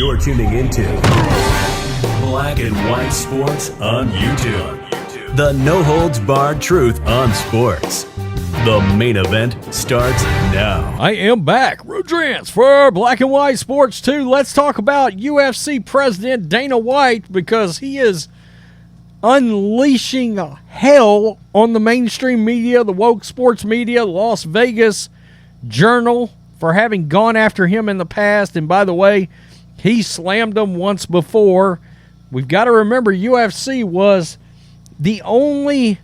You're tuning into Black and White Sports on YouTube. The no-holds-barred truth on sports. The main event starts now. I am back. Rodrance for Black and White Sports 2. Let's talk about UFC President Dana White, because he is unleashing hell on the mainstream media, the woke sports media, Las Vegas Journal, for having gone after him in the past. And by the way, he slammed them once before. We've got to remember, UFC was the only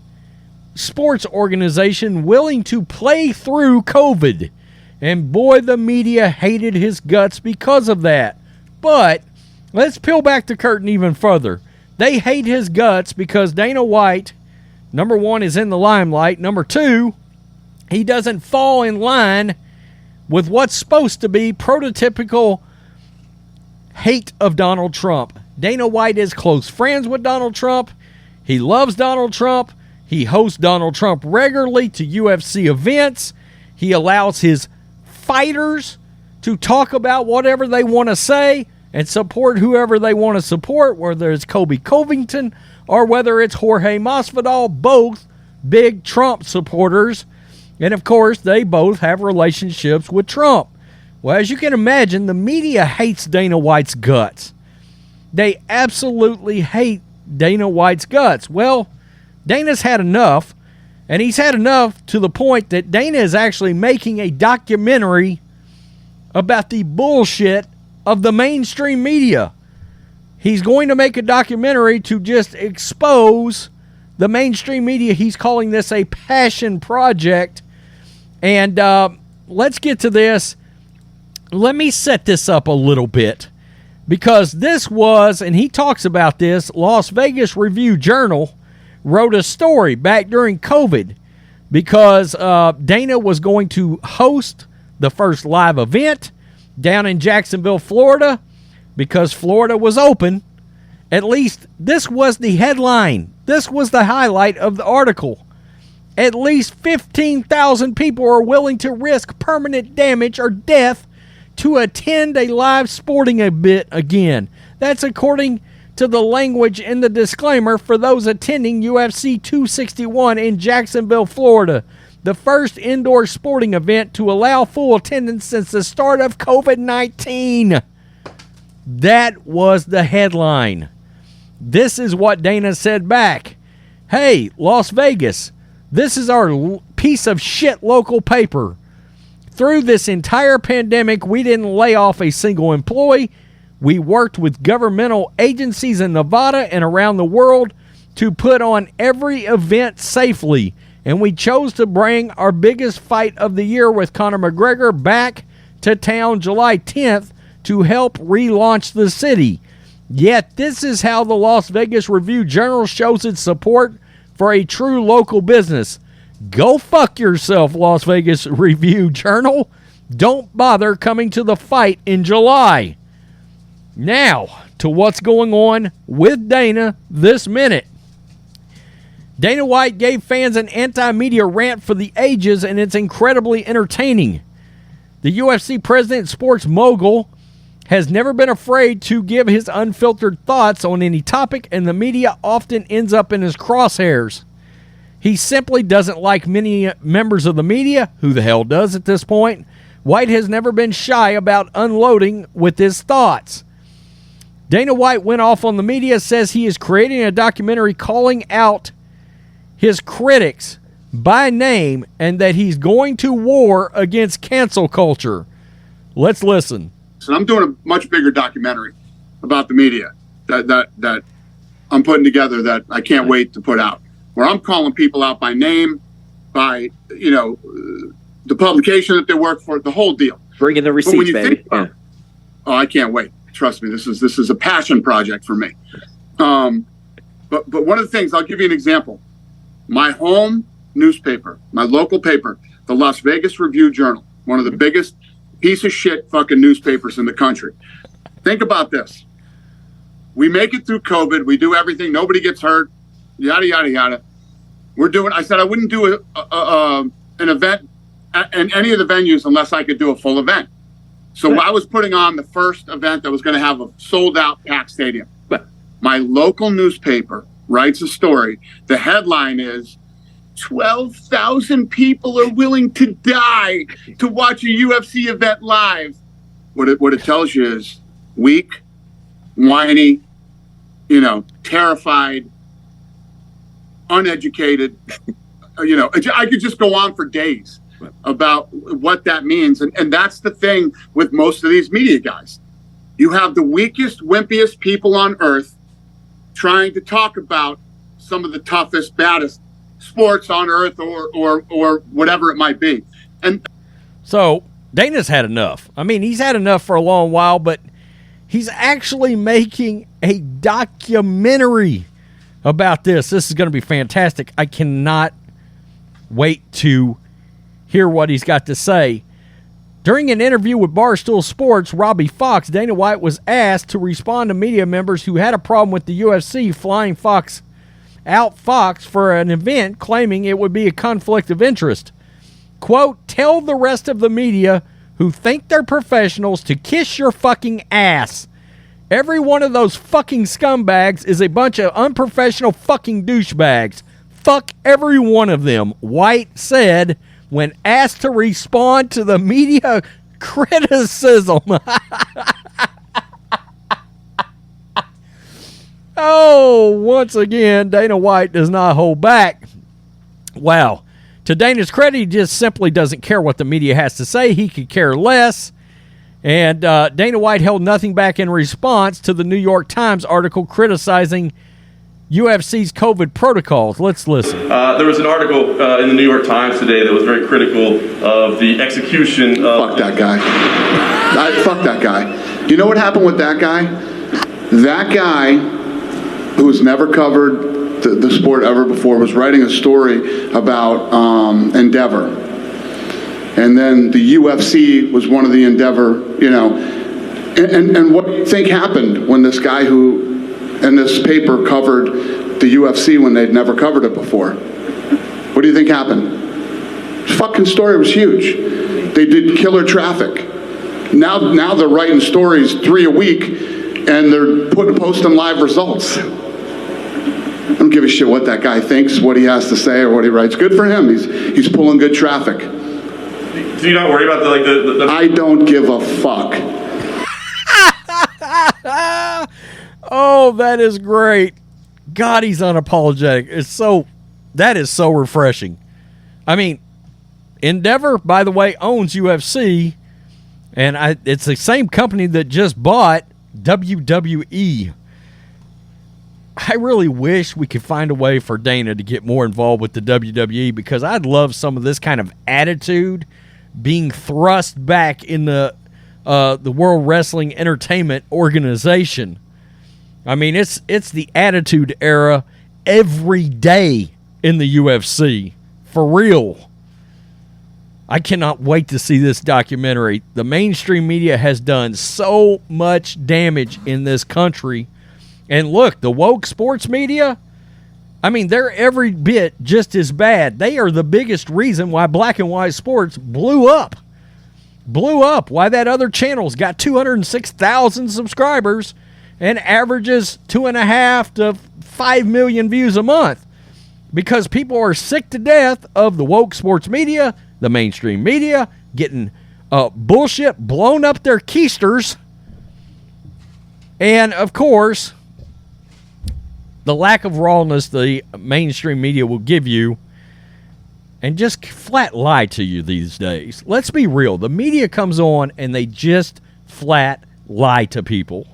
sports organization willing to play through COVID. And boy, the media hated his guts because of that. But let's peel back the curtain even further. They hate his guts because Dana White, number one, is in the limelight. Number two, he doesn't fall in line with what's supposed to be prototypical hate of Donald Trump. Dana White is close friends with Donald Trump. He loves Donald Trump. He hosts Donald Trump regularly to UFC events. He allows his fighters to talk about whatever they want to say and support whoever they want to support, whether it's Kobe Covington or whether it's Jorge Masvidal, both big Trump supporters. And, of course, they both have relationships with Trump. Well, as you can imagine, the media hates Dana White's guts. They absolutely hate Dana White's guts. Well, Dana's had enough, and he's had enough to the point that Dana is actually making a documentary about the bullshit of the mainstream media. He's going to make a documentary to just expose the mainstream media. He's calling this a passion project. And let's get to this. Let me set this up a little bit, because this was, and he talks about this, Las Vegas Review-Journal wrote a story back during COVID because Dana was going to host the first live event down in Jacksonville, Florida, because Florida was open. At least this was the headline. This was the highlight of the article. At least 15,000 people are willing to risk permanent damage or death to attend a live sporting event again. That's according to the language in the disclaimer for those attending UFC 261 in Jacksonville, Florida, the first indoor sporting event to allow full attendance since the start of COVID-19. That was the headline. This is what Dana said back. Hey, Las Vegas, this is our piece of shit local paper. Through this entire pandemic, we didn't lay off a single employee. We worked with governmental agencies in Nevada and around the world to put on every event safely. And we chose to bring our biggest fight of the year with Conor McGregor back to town July 10th to help relaunch the city. Yet this is how the Las Vegas Review-Journal shows its support for a true local business. Go fuck yourself, Las Vegas Review-Journal. Don't bother coming to the fight in July. Now, to what's going on with Dana this minute. Dana White gave fans an anti-media rant for the ages, and it's incredibly entertaining. The UFC president, sports mogul, has never been afraid to give his unfiltered thoughts on any topic, and the media often ends up in his crosshairs. He simply doesn't like many members of the media. Who the hell does at this point? White has never been shy about unloading with his thoughts. Dana White went off on the media, says he is creating a documentary calling out his critics by name and that he's going to war against cancel culture. Let's listen. So I'm doing a much bigger documentary about the media that I'm putting together that I can't wait to put out, where I'm calling people out by name, by, the publication that they work for, the whole deal. Bringing the receipts, baby. Oh, I can't wait. Trust me, this is a passion project for me. But one of the things, I'll give you an example. My home newspaper, my local paper, the Las Vegas Review-Journal, one of the biggest piece of shit fucking newspapers in the country. Think about this. We make it through COVID. We do everything. Nobody gets hurt. Yada, yada, yada. I said I wouldn't do an event in any of the venues unless I could do a full event. So I was putting on the first event that was going to have a sold-out packed stadium. My local newspaper writes a story. The headline is, 12,000 people are willing to die to watch a UFC event live. What it tells you is weak, whiny, terrified, uneducated. I could just go on for days about what that means. And that's the thing with most of these media guys. You have the weakest, wimpiest people on earth trying to talk about some of the toughest, baddest sports on earth or whatever it might be. And so Dana's had enough. I mean, he's had enough for a long while, but he's actually making a documentary about this. This is going to be fantastic. I cannot wait to hear what he's got to say. During an interview with Barstool Sports, Robbie Fox, Dana White was asked to respond to media members who had a problem with the UFC flying Fox for an event, claiming it would be a conflict of interest. Quote, tell the rest of the media who think they're professionals to kiss your fucking ass. Every one of those fucking scumbags is a bunch of unprofessional fucking douchebags. Fuck every one of them, White said when asked to respond to the media criticism. Oh, once again, Dana White does not hold back. Wow. To Dana's credit, he just simply doesn't care what the media has to say. He could care less. And Dana White held nothing back in response to the New York Times article criticizing UFC's COVID protocols. Let's listen. There was an article in the New York Times today that was very critical of the execution of... Fuck that guy. Fuck that guy. You know what happened with that guy? That guy, who's never covered the sport ever before, was writing a story about Endeavor. And then the UFC was one of the Endeavor, And what do you think happened when this guy who... And this paper covered the UFC when they'd never covered it before? What do you think happened? The fucking story was huge. They did killer traffic. Now they're writing stories 3 a week, and they're posting live results. I don't give a shit what that guy thinks, what he has to say, or what he writes. Good for him. He's pulling good traffic. Do you not worry about the... I don't give a fuck. Oh, that is great. God, he's unapologetic. That is so refreshing. I mean, Endeavor, by the way, owns UFC, and it's the same company that just bought WWE. I really wish we could find a way for Dana to get more involved with the WWE, because I'd love some of this kind of attitude being thrust back in the World Wrestling Entertainment Organization. I mean, it's the attitude era every day in the UFC. For real. I cannot wait to see this documentary. The mainstream media has done so much damage in this country. And look, the woke sports media, I mean, they're every bit just as bad. They are the biggest reason why black and white sports blew up. Why that other channel's got 206,000 subscribers and averages 2.5 to 5 million views a month, because people are sick to death of the woke sports media, the mainstream media, getting bullshit blown up their keisters, and of course, the lack of rawness the mainstream media will give you and just flat lie to you these days. Let's be real. The media comes on and they just flat lie to people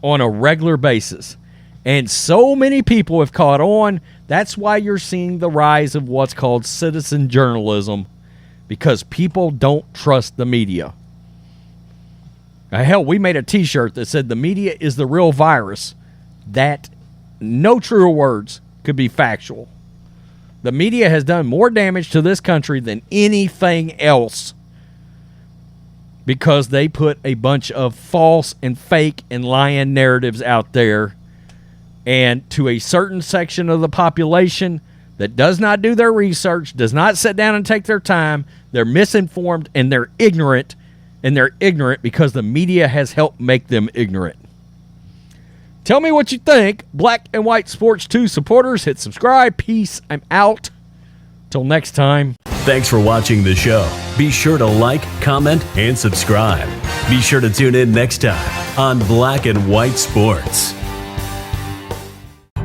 on a regular basis. And so many people have caught on. That's why you're seeing the rise of what's called citizen journalism, because people don't trust the media. Hell, we made a t-shirt that said the media is the real virus. That, no truer words could be factual. The media has done more damage to this country than anything else, because they put a bunch of false and fake and lying narratives out there, and to a certain section of the population that does not do their research, does not sit down and take their time, they're misinformed and they're ignorant, and they're ignorant because the media has helped make them ignorant. Tell me what you think. Black and White Sports 2 supporters, hit subscribe. Peace. I'm out. Till next time. Thanks for watching the show. Be sure to like, comment, and subscribe. Be sure to tune in next time on Black and White Sports.